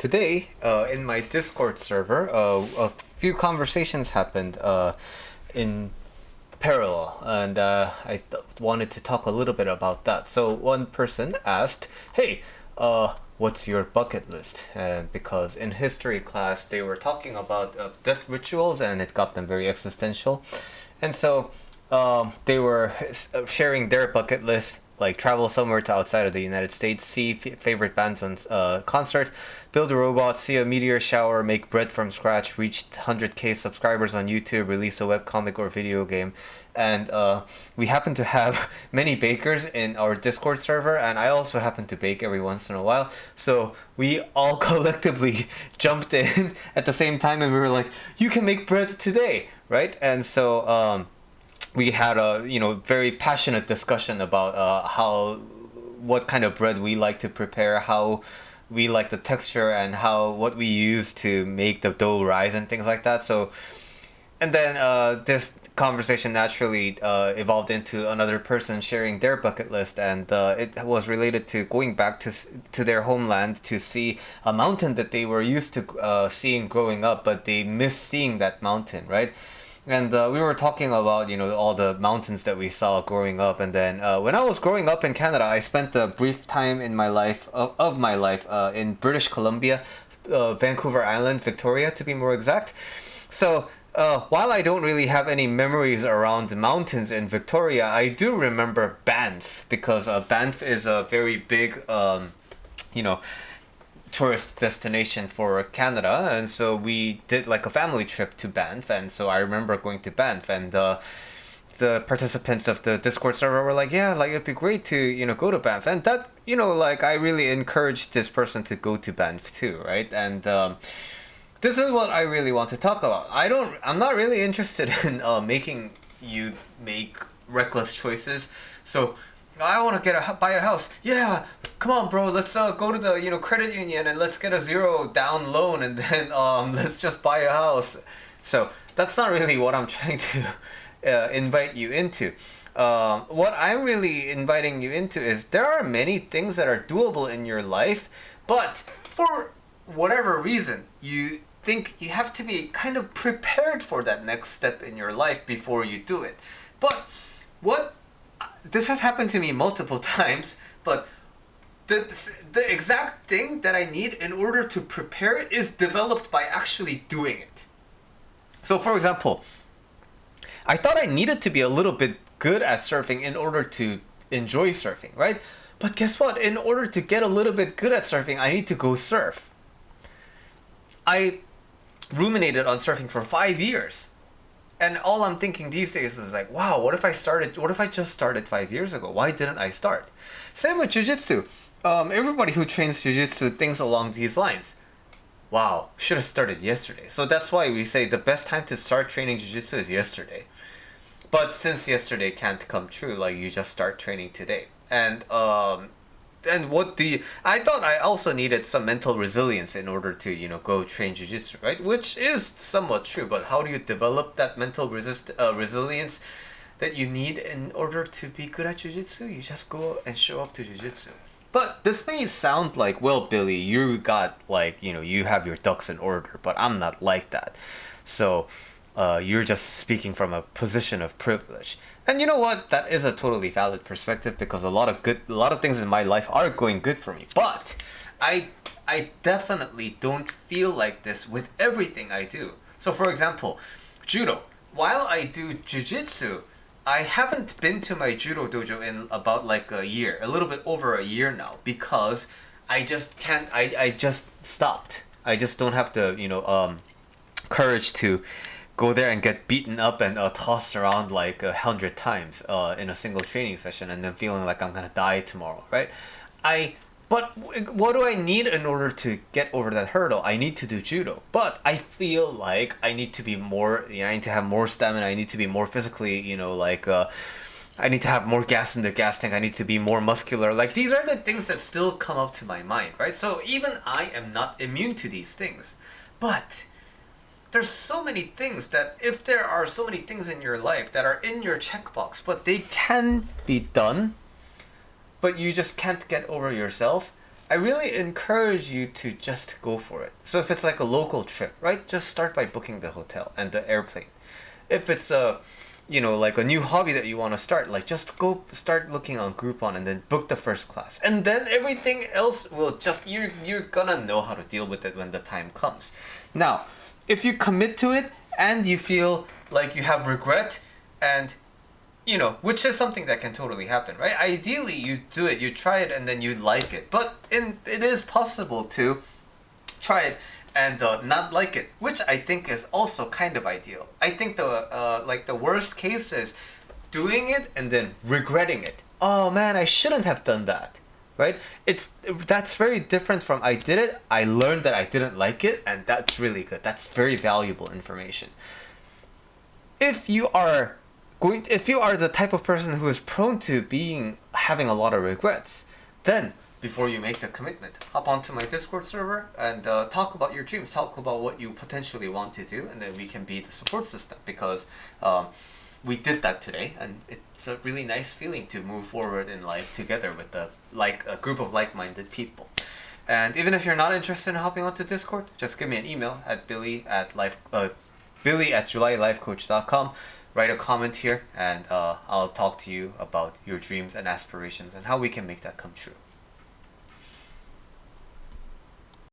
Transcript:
Today, in my Discord server, a few conversations happened in parallel, and wanted to talk a little bit about that. So one person asked, "Hey, what's your bucket list?" And because in history class they were talking about death rituals, and it got them very existential, and so they were sharing their bucket list, like travel somewhere to outside of the United States, see favorite bands on concert, build a robot, see a meteor shower, make bread from scratch, reach 100k subscribers on YouTube, release a webcomic or video game. And we happen to have many bakers in our Discord server, and I also happen to bake every once in a while. So we all collectively jumped in at the same time, and we were like, "You can make bread today, right?" And so we had a very passionate discussion about what kind of bread we like to prepare, how we like the texture, and what we use to make the dough rise and things like that. So, and then this conversation naturally evolved into another person sharing their bucket list, and it was related to going back to their homeland to see a mountain that they were used to seeing growing up, but they missed seeing that mountain, right? And we were talking about all the mountains that we saw growing up, and then when I was growing up in Canada, I spent a brief time in my life of my life in British Columbia, Vancouver Island, Victoria to be more exact. So while I don't really have any memories around the mountains in Victoria, I do remember Banff, because Banff is a very big you know tourist destination for Canada, and so we did like a family trip to Banff, and so I remember going to Banff, and the participants of the Discord server were like, "Yeah, like it'd be great to go to Banff," and that like I really encouraged this person to go to Banff too, right? And this is what I really want to talk about. I'm not really interested in making you make reckless choices. So I want to buy a house. Yeah, come on, bro. Let's go to the credit union and let's get a zero down loan, and then let's just buy a house. So that's not really what I'm trying to invite you into. What I'm really inviting you into is there are many things that are doable in your life, but for whatever reason you think you have to be kind of prepared for that next step in your life before you do it. But what this has happened to me multiple times, but the exact thing that I need in order to prepare it is developed by actually doing it. So for example, I thought I needed to be a little bit good at surfing in order to enjoy surfing, right? But guess what? In order to get a little bit good at surfing, I need to go surf. I ruminated on surfing for 5 years. And all I'm thinking these days is like, wow, what if I just started 5 years ago? Why didn't I start? Same with jiu-jitsu. Everybody who trains jiu-jitsu thinks along these lines. Wow, should have started yesterday. So that's why we say the best time to start training jiu-jitsu is yesterday. But since yesterday can't come true, like you just start training today. And I thought I also needed some mental resilience in order to go train jiu-jitsu, right? Which is somewhat true, but how do you develop that mental resilience that you need in order to be good at jiu-jitsu? You just go and show up to jiu-jitsu. But this may sound like, well, Billy, you got you have your ducks in order, but I'm not like that. So you're just speaking from a position of privilege. And you know what? That is a totally valid perspective, because a lot of things in my life are going good for me. But I definitely don't feel like this with everything I do. So for example, judo. While I do jiu-jitsu, I haven't been to my judo dojo in about like a year, a little bit over a year now, because I just can't. I just stopped. I just don't have the courage to go there and get beaten up and tossed around like 100 times in a single training session, and then feeling like I'm gonna die tomorrow, right? But what do I need in order to get over that hurdle? I need to do judo, but I feel like I need to be more. I need to have more stamina. I need to be more physically. I need to have more gas in the gas tank. I need to be more muscular. Like these are the things that still come up to my mind, right? So even I am not immune to these things, but there's so many things that if there are so many things in your life that are in your checkbox, but they can be done, but you just can't get over yourself. I really encourage you to just go for it. So if it's like a local trip, right, just start by booking the hotel and the airplane. If it's a, like a new hobby that you want to start, like just go start looking on Groupon and then book the first class, and then everything else will just you're gonna know how to deal with it when the time comes. Now, if you commit to it and you feel like you have regret, and which is something that can totally happen, right? Ideally, you do it, you try it, and then you like it. But it is possible to try it and not like it, which I think is also kind of ideal. I think the worst case is doing it and then regretting it. Oh man, I shouldn't have done that, right? That's very different from I did it, I learned that I didn't like it, and that's really good. That's very valuable information. If you are the type of person who is prone to having a lot of regrets, then before you make the commitment, hop onto my Discord server and talk about your dreams, talk about what you potentially want to do, and then we can be the support system, because we did that today, and it's a really nice feeling to move forward in life together with a group of like-minded people. And even if you're not interested in hopping onto Discord, just give me an email at billy@julylifecoach.com. Write a comment here, and I'll talk to you about your dreams and aspirations and how we can make that come true.